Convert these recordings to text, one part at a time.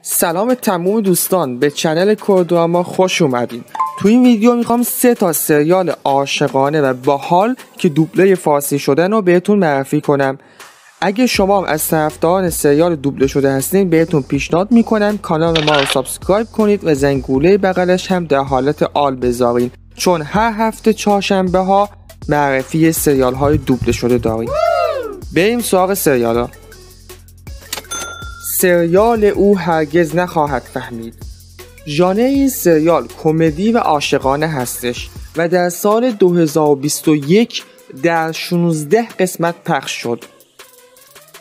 سلام تمام دوستان، به چنل کوردراما خوش اومدین. تو این ویدیو میخوام 3 تا سریال عاشقانه و باحال که دوبله فارسی شدن رو بهتون معرفی کنم. اگه شما هم از طرفداران سریال دوبله شده هستین، بهتون پیشنهاد میکنم کانال ما رو سابسکرایب کنید و زنگوله بغلش هم در حالت آل بذارین، چون هر هفته چهارشنبه ها معرفی سریال های دوبله شده داریم. بریم سراغ سریال ها. سریال او هرگز نخواهد فهمید. ژانر این سریال کمدی و عاشقانه هستش و در سال 2021 در 16 قسمت پخش شد.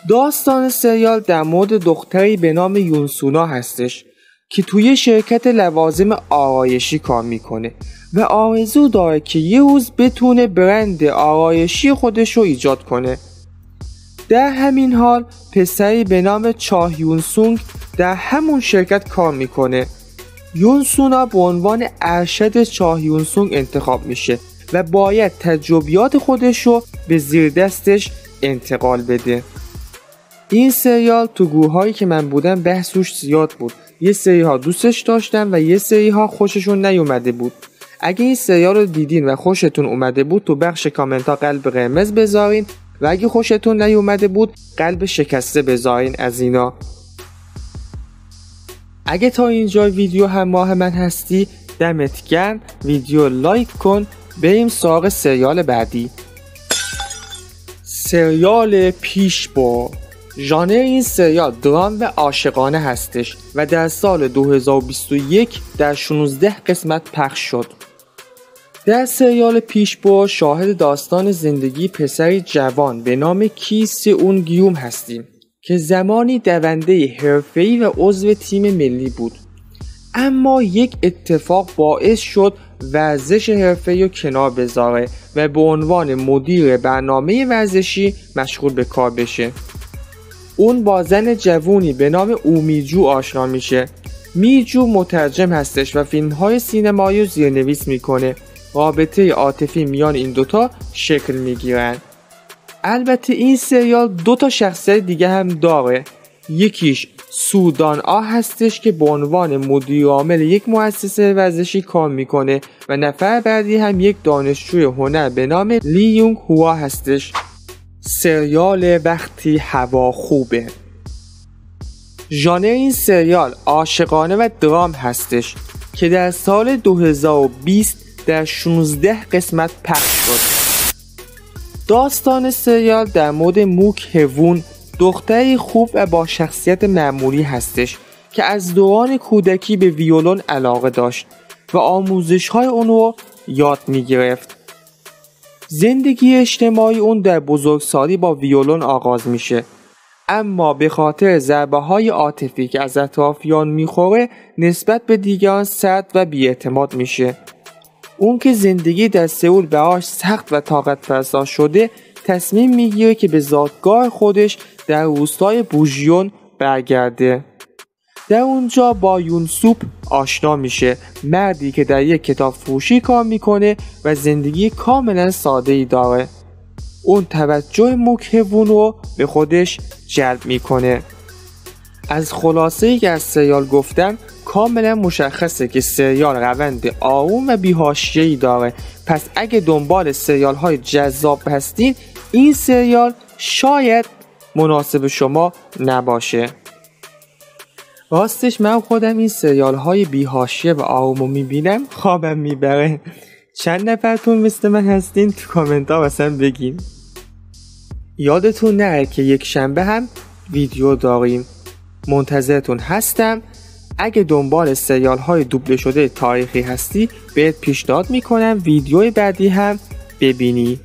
داستان سریال در مورد دختری به نام یونسونا هستش که توی شرکت لوازم آرایشی کار میکنه و آرزو داره که یه روز بتونه برند آرایشی خودش رو ایجاد کنه. در همین حال پسری به نام چاه یونسونگ در همون شرکت کار میکنه. یونسونا به عنوان ارشد چاه یونسونگ انتخاب میشه و باید تجربیات خودش رو به زیر دستش انتقال بده. این سریال تو گروهایی که من بودم بحثش زیاد بود. یه سری ها دوستش داشتن و یه سری ها خوششون نیومده بود. اگه این سریال رو دیدین و خوشتون اومده بود تو بخش کامنت ها قلب قرمز بذارین و اگه خوشتون نیومده بود قلب شکسته بذارین از اینا. اگه تا اینجا ویدیو همراه من هستی دمت گرم، ویدیو لایک کن. بریم سراغ سریال بعدی. سریال پیشبو. ژانر این سریال درام و عاشقانه هستش و در سال 2021 در 16 قسمت پخش شد. در سریال پیشبو شاهد داستان زندگی پسری جوان به نام کی سئون گیوم هستیم که زمانی دونده حرفه‌ای و عضو تیم ملی بود، اما یک اتفاق باعث شد ورزش حرفه‌ای رو کنار بذاره و به عنوان مدیر برنامه ورزشی مشغول به کار بشه. اون با زن جوونی به نام اومیجو آشنا میشه. میجو مترجم هستش و فیلم‌های سینمایی رو زیرنویس میکنه. رابطه عاطفی میان این دوتا شکل میگیرن. البته این سریال 2 تا شخصیت دیگه هم داره. یکیش سودان آ هستش که به عنوان مدیر عامل یک مؤسسه ورزشی کار میکنه و نفر بعدی هم یک دانشجوی هنر به نام لی یونگ هوا هستش. سریال وقتی هوا خوبه. ژانر این سریال عاشقانه و درام هستش که در سال 2020 در 16 قسمت پخش شد. داستان سریال در مورد موک هوون، دختری خوب و با شخصیت معمولی هستش که از دوران کودکی به ویولون علاقه داشت و آموزش‌های اون رو یاد می‌گرفت. زندگی اجتماعی اون در بزرگسالی با ویولون آغاز میشه، اما به خاطر ضربه‌های عاطفی که از اطرافیان میخوره نسبت به دیگران سرد و بی‌اعتماد میشه. اون که زندگی در سئول براش سخت و طاقت فرسا شده تصمیم میگیره که به زادگاه خودش در روستای بوژیون برگرده. در اونجا با یونسوپ آشنا میشه، مردی که در یک کتاب فروشی کار میکنه و زندگی کاملا ساده ای داره. اون توجه موک هوون رو به خودش جلب میکنه. از خلاصه‌ای که از سریال گفتم کاملا مشخصه که سریال روند آروم و بی‌حاشیه‌ای داره، پس اگه دنبال سریال های جذاب هستین این سریال شاید مناسب شما نباشه. راستش من خودم این سریال های بی‌حاشیه و آروم رو میبینم خوابم میبره. چند نفرتون مثل من هستین تو کامنت ها واسم بگین. یادتون نره که یک شنبه هم ویدیو داریم. منتظرتون هستم. اگه دنبال سریال های دوبله شده تاریخی هستی بهت پیشنهاد میکنم ویدیوی بعدی هم ببینی.